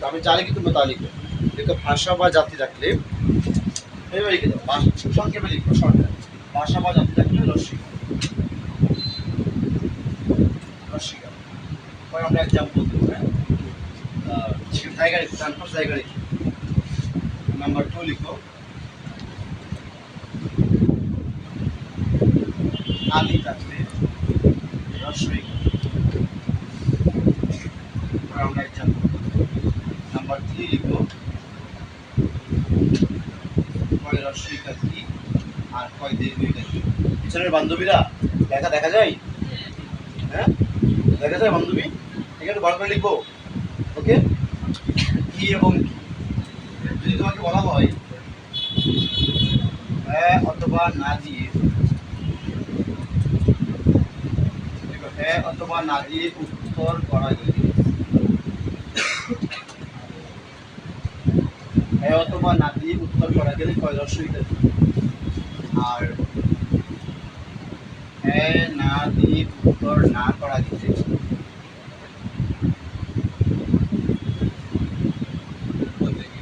আমি জানি কি তুমি তা লিখবে। দেখো ভাষা বা জাতি থাকলে এইভাবে লিখে দাও, সংক্ষেপে লিখবো শর্টকাট। ভাষা বা জাতি থাকলে রস্বীকার। রস্বীকার পরে আমরা এক্সাম্পল দেবো। হ্যাঁ, জায়গা লিখো, ট্রান্সফার জায়গা লিখো। নাম্বার 2 লিখো আদি থাকলে রস্বীকার। পরে আমরা এক্সাম্পল দেবো। নাম্বার 3 লিখো কয় রস্বীকার কি আর কয় দীর্ঘিকার কি। পিছনের বান্ধবীরা দেখা যায়? হ্যাঁ, দেখা যায় বান্ধবী? এখানে বড় করে লিখবো। ওকে, কি এবং যদি তোমাকে বলা হয় হ্যাঁ অথবা না দিয়ে, হ্যাঁ অথবা না দিয়ে উত্তর করা গেলে, হ্যাঁ অথবা না দিয়ে উত্তর করা গেলে কয় রস্বীকার। আর হ্যাঁ না দিয়ে উত্তর না করা গেলে,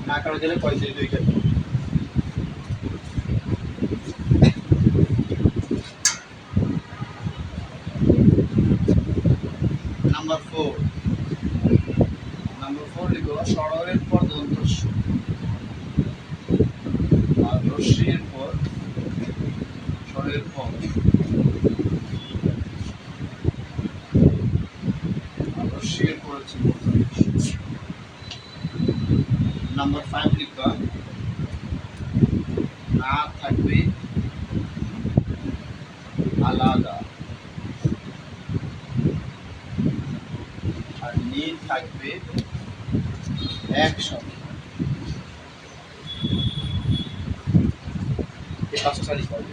না করা গেলে কয় দীর্ঘিকার। নাম্বার 4 লিখো সরলের পর দন্তস্ব আর রস্যের পর সরলের পর আর রস্যের পর হচ্ছে মূর্ধন্য। নাম্বার 5 লিখবা না থাকবে আলাদা আর নি থাকবে একসাথে। এই 5টা লিখতে হবে।